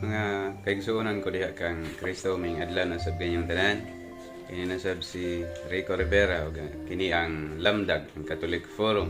Mga kaigsuonan ko diha kang Kristo ming adlaw na sab kanyang tanan. Kini nasab si Rico Rivera ug kini ang Lamdag ang Catholic Forum.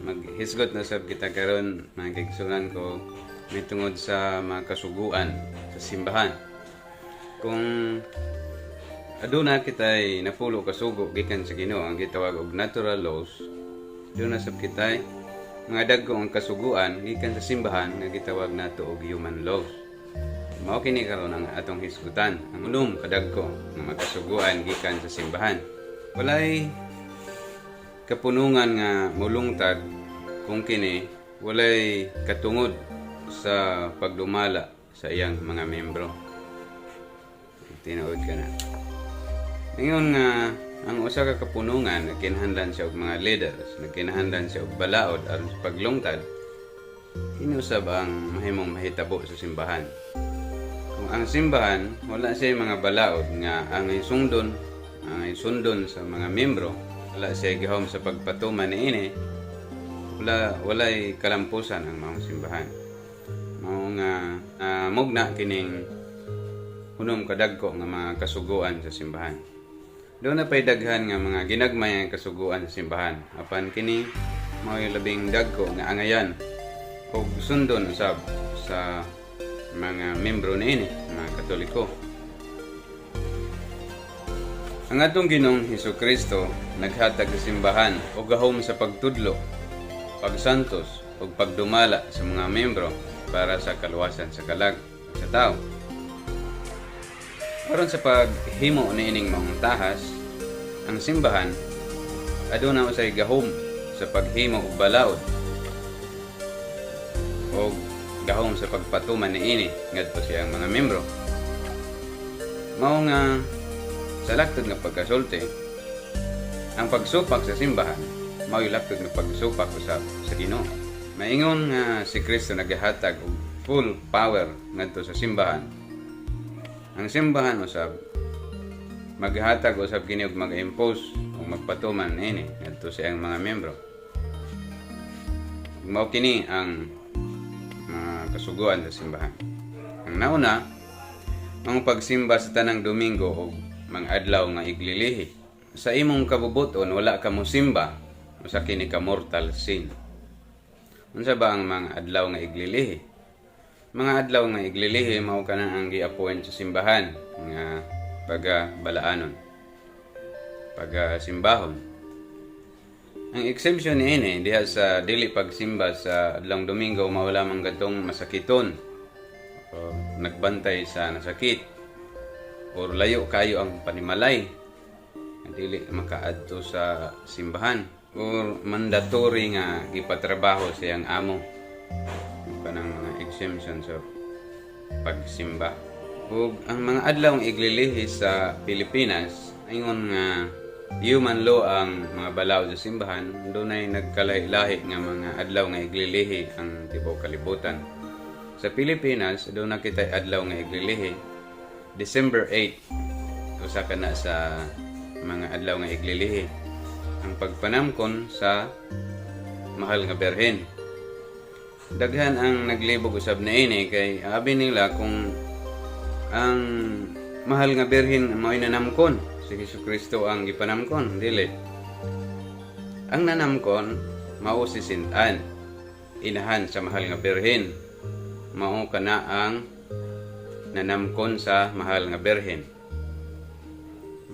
Maghisgot na sab kita karon mga kaigsuonan ko may tungod sa mga kasuguan sa simbahan. Kung aduna kitay napulo kasugo gikan sa Ginoo ang gitawag og natural laws, aduna sab kitay mga dagko ang kasuguan gikan sa simbahan nga gitawag nato og human laws. Mao kini karon ang atong hisgutan, ang unom kadagko nga magkasuguan gikan sa simbahan. Walay kapunungan nga mulungtad kung kini walay katungod sa pagdumala sa iyang mga membro. Tinuod ka na. Ngayon nga ang usa ka kapunungan nagkinahanglan siya og mga leaders, nagkinahanglan siya og balaod aron sa paglungtad. Kini usab ang mahimong mahitabo sa simbahan. Kung ang simbahan wala siya mga balaod nga ang sundon sa mga membro, wala siya gihom sa pagpatuman niini, walay kalampusan ang mga simbahan. Mao nga mugna kining hunom kadagko nga mga kasuguan sa simbahan. Doon na pa'y daghan nga mga ginagmay ang kasuguan sa simbahan. Apan kini mao'y labing dagko nga angayan o sundon usab sa mga membro niini, mga Katoliko. Ang atong Ginoong Hesukristo naghatag sa simbahan og gahom sa pagtudlo, pagsantos ug pagdumala sa mga membro para sa kaluwasan sa kalag sa tao. Aron sa paghimo niining maong tahas, ang simbahan aduna usay gahom sa paghimo og balaod o gahom sa pagpatuman niini ngadto siyang mga membro. Mao nga sa laktod nga pagkasulti, ang pagsupak sa simbahan mao'y laktod nga pagsupak usab sa Ginoo. Maingon nga si Kristo naghatag og full power ngadto sa simbahan. Ang simbahan usab maghatag usab kini og mag-impose o magpatuman niini ngadto sa iyang mga membro. Mao kini ang kasuguan sa simbahan. Ang nauna, ang pagsimba sa tanang Domingo o mga adlaw nga iglilihi. Sa imong kabubuton wala ka mosimba, usa kini ka mortal sin. Unsa ba ang mga adlaw nga iglilihi? Mga adlaw nga iglilihi mao kana ang gi-appoint sa simbahan nga pagabalaanon, pagasimbahon. Ang exemption niini diha sa dili pagsimba sa adlawng Domingo mao lamang gadtong masakiton o nagbantay sa nasakit o layo kayo ang panimalay dili makaadto sa simbahan o mandatory nga gipatrabaho sa iyang amo. Kanang mga exemption sa pagsimba. Ug ang mga adlaw nga iglilihi sa Pilipinas ingon nga human law ang mga balaod sa simbahan, dunay nagkalahi-lahi nga mga adlaw nga iglilihi ang tibuok kalibutan. Sa Pilipinas, doon na kita'y adlaw nga iglilihi, December 8, usa ka na sa mga adlaw nga iglilihi, ang pagpanamkon sa Mahal nga Berhen. Daghan ang naglibog usab niini kay abi nila kung ang Mahal nga Berhen mao'y nanamkon, si Hesukristo ang gipanamkon, dili. Ang nanamkon mao si Sintan, inahan sa Mahal nga Berhen. Mao kana ang nanamkon sa Mahal nga Berhen.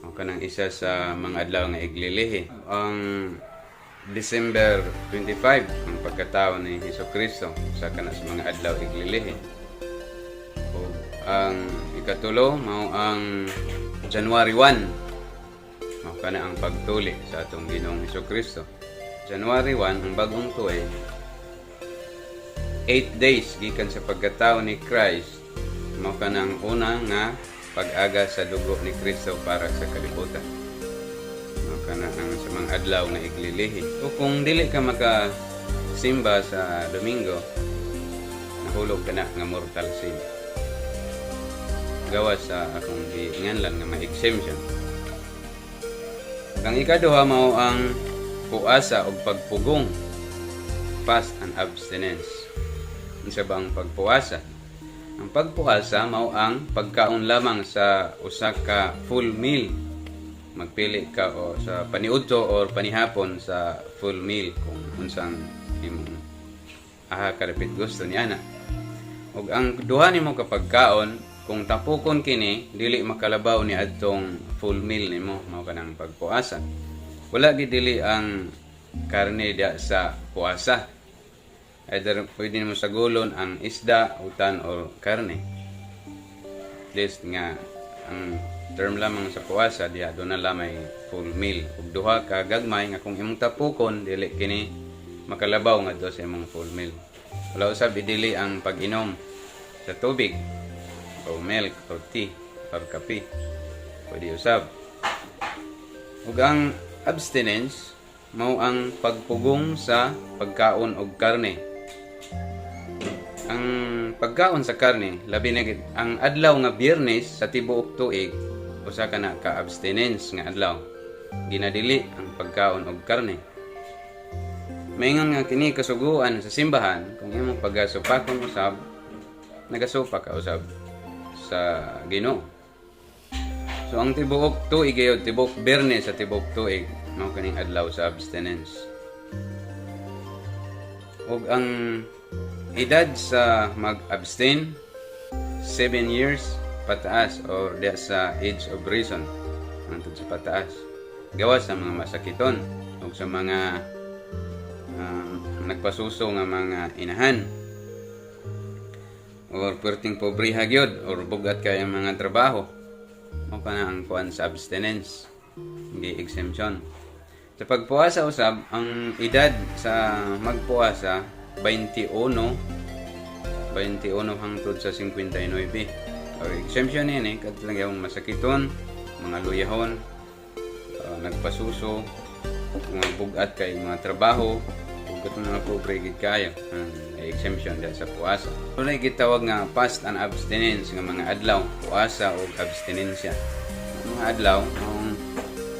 Mao kanang isa sa mga adlaw nga iglilihi. Ang December 25 ang pagkatao ni Hesukristo sa kana sa mga adlaw iglilihi. O ang ikatulo mao ang January 1. Mao kana ang pagtuli sa atong Ginoong Hesukristo. January 1 ang bagong tuig. 8 days gikan sa pagkatao ni Christ. Mao kana ang una nga pag-aga sa dugo ni Kristo para sa kalibutan. Mao kana ang sa mga adlaw nga iglilihi. O kung dili ka makasimba sa Domingo, nahulog ka na nga mortal sin. Gawas sa akong giinganlan nga may exemption. Ang ikaduha mao ang puasa o pagpugong, fast and abstinence. Unsa ba ang pagpuasa? Ang pagpuasa mao ang pagkaon lamang sa usa ka full meal. Magpili ka o sa paniudto or panihapon sa full meal kung unsang imong karapit gusto niya na. Ug ang duha nimo ka pagkaon kung tapukon kini dili makalabaw ni adtong full meal nimo mao kanang pagpuasa. Wala gid dili ang karne dia sa puasa. Either pwede mo sagulon ang isda, utan, or karne. At least nga, ang term lamang sa puasa, diya doon na lamay full meal. Ug duha ka gagmay nga kung imong tapukon, dili kini makalabaw nga do sa imong full meal. Wala usab idili ang pag-inom sa tubig, o milk, or tea, or kape. Pwede usab. Ug ang abstinence, mao ang pagpugong sa pagkaon og karne. Ang pagkaon sa karne, labi na gid ang adlaw nga Biyernes sa tibuok tuig, usa ka na ka abstinence nga adlaw. Ginadili ang pagkaon og karne. Maingon nga kini kasuguan sa simbahan kung imong pagasupakon usab, nagasupa ka usab sa Ginoo. So ang tibuok tuig gyud, tibuok Biyernes sa tibuok tuig, mao kaning adlaw sa abstinence. Ug ang edad sa mag-abstain 7 years pataas or diya sa age of reason hangtod sa pataas. Gawas sa mga masakiton ug sa mga nagpasuso nga mga inahan or perting pobriha gyud or bugat kay ang mga trabaho. Mao kana ang kuan sa abstinence, gi exemption. Sa pagpuasa usab, ang edad sa magpuasa 21 hangtod sa 59. Or exemption ini katong yung masakiton, mga luyahon, nagpasuso, mga bugat kay mga trabaho, ug katong mga pobre gid kayo, exemption dahil sa puasa. Walay gitawag nga fast and abstinence nga mga adlaw, puasa ug abstinensya. Mga adlaw ang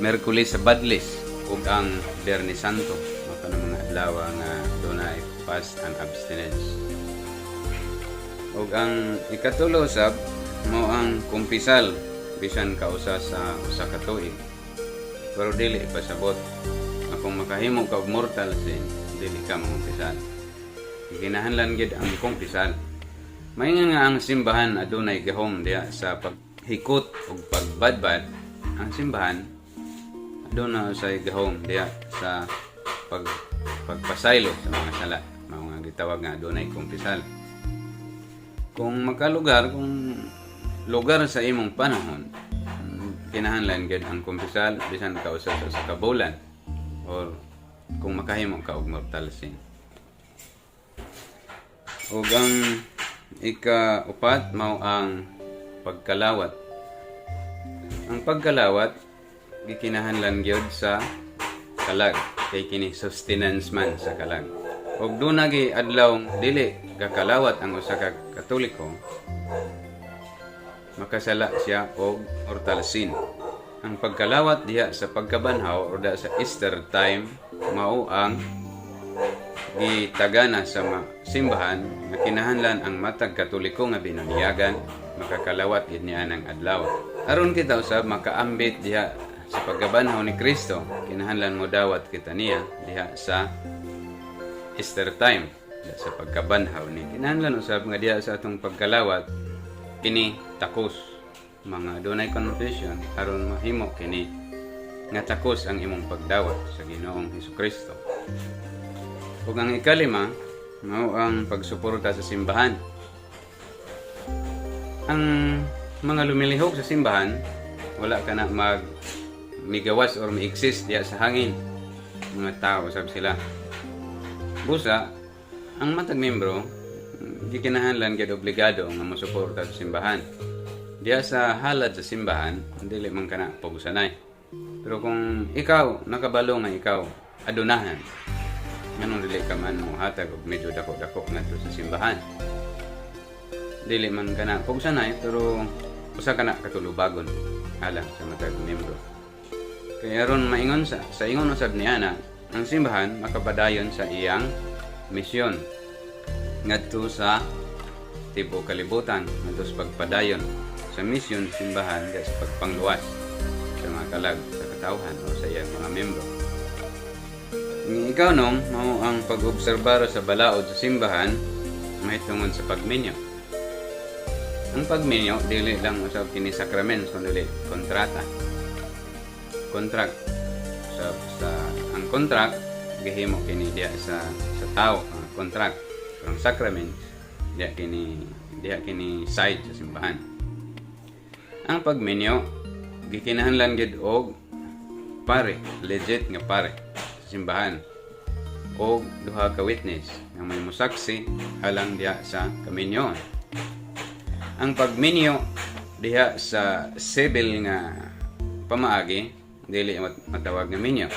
Miyerkules sa Badlis ug ang Biyernes Santo, mao kanang mga adlaw nga dunay fast and abstinence. Ug ang ikatulo usab mao ang kumpisal bisan kausa sa usa ka tuig. Pero dili pasabot. Kung makahimo ka og mortal sin, dili ka mangkumpisal. Kinahanglan gid ang kumpisal. Maingon nga ang simbahan adunay gahom diha sa paghikot ug pagbadbad. Ang simbahan aduna sa gahom diha sa pagpasaylo sa mga sala. Mao nga gitawag nga adunay kumpisal. Kung makalugar, kung lugar sa imong panahon, kinahanglan gid ang kumpisal bisan ka usa sa kabulan or kung makahimo ka og mortal sin. Ug ang ika-upat mao ang pagkalawat. Ang pagkalawat gikinahanglan gyud sa kalag kay kini sustenance man sa kalag. Ug duna gi adlaw dili kakalawat ang usa ka Katoliko, makasala siya og mortal sin. Ang pagkalawat diha sa pagkabanhaw o sa Easter time mao ang gitagana sa simbahan nga kinahanglan ang matag Katoliko nga binuniyagan makakalawat gid niya ng adlaw. Aron kita usab makaambit diha sa pagkabanhaw ni Kristo, kinahanglan mo dawat kita niya diha sa Easter time, diha sa pagkabanhaw ni. Kinahanglan usab nga diha sa atong pagkalawat kini takos mga dunay confession aron mahimo kini nga takos ang imong pagdawat sa Ginoong Hesukristo. Ug ang ikalima mao ang pagsuporta sa simbahan. Ang mga lumilihok sa simbahan wala ka na migawas or mi-exist diya sa hangin. Mga tao sab sila. Busa ang matag membro di kinahanglan gyud obligado nga mosuporta sa simbahan. Diya sa halad sa simbahan, dili man kana pagsanay. Pero kung ikaw nakabalo nga ikaw adunahan, nganong dili ka man mo hatag og medyo dako-dako ngadto sa simbahan. Dili man kana pagsanay pero usa kana katulubagon alang sa matag membro. Kaya ron maingon sa ingon usab niya na ang simbahan makapadayon sa iyang misyon ngadto sa tibuok kalibutan ngadto sa pagpadayon sa misyon simbahan diha sa pagpangluwas sa mga kalag sa katawhan o sa iyang mga membro. Ikaw nung mao ang pag-obserbar sa balaod sa simbahan mahitungod sa pagminyo. Ang pagminyo dili lang usab kini sakramento kundi kontrata. Kontrak sa ang kontrak gihimo kini diha sa tao, ang kontrak. Pero ang sacrament diha kini side sa simbahan. Ang pagminyo gikinahanglan gid og pare, legit nga pare sa simbahan o duha ka witness nga may musaksi alang diha sa kaminyoon. Ang pagminyo diha sa civil nga pamaagi dili matawag nga minyo.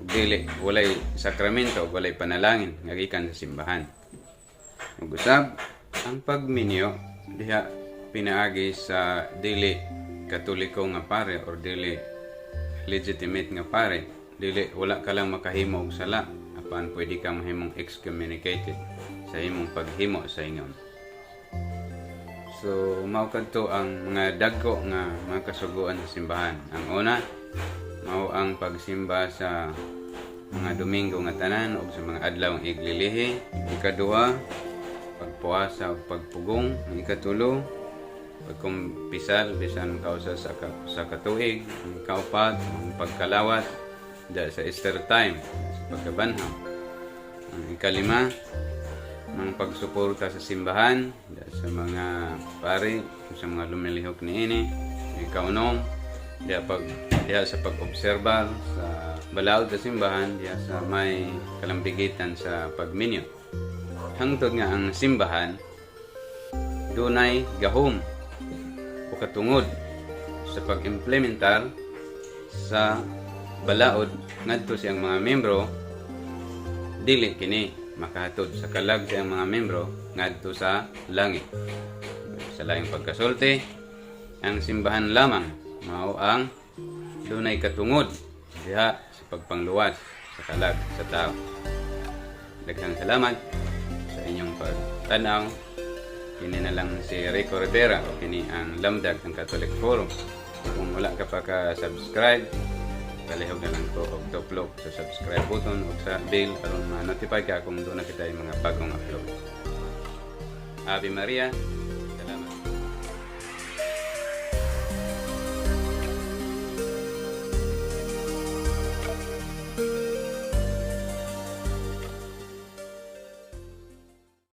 Dili walay sakramento, walay panalangin nga gikan sa simbahan. Ug usab ang pagminyo diha pinaagi sa dili katoliko nga pare or dili legitimate nga pare. Dili wala ka lang makahimo og sala apan pwede ka mahimong excommunicated sa imong paghimo sa ingon. So mao kadto ang mga dagko nga mga kasuguan sa simbahan. Ang una mao ang pagsimba sa mga Domingo nga tanan o sa mga adlaw nga iglilihi. Ikaduha, pagpuasa o pagpugong. Ikatulo, pagkumpisal bisan kausa sa katuig. Ang kaupat, ang pagkalawat dahil sa Easter time, sa pagkabanhaw. Ang ikalima, ang pagsuporta sa simbahan dahil sa mga pari, sa mga lumilihok niini. Ikaunom, diya sa pag-obserbar sa balaod sa simbahan, diya sa may kalambigitan sa pagminyo. Hangtod nga ang simbahan dunay gahom o katungod sa pag-implementar sa balaod ngadto siyang mga membro dili kini makahatod sa kalag siyang mga membro ngadto sa langit. Sa laing pagkasulti, ang simbahan lamang mao ang dunay katungod diha sa pagpangluwas sa kalag sa tao. Daghang salamat sa inyong pagtanaw. Kini na lang si Rico Rivera o kini ang Lamdag ng Catholic Forum. Kung wala ka pa ka-subscribe, kalihog na lang ko og tuplok sa subscribe button o sa bell aron ma-notify ka kung doon na kita yung mga bagong upload. Ave Maria.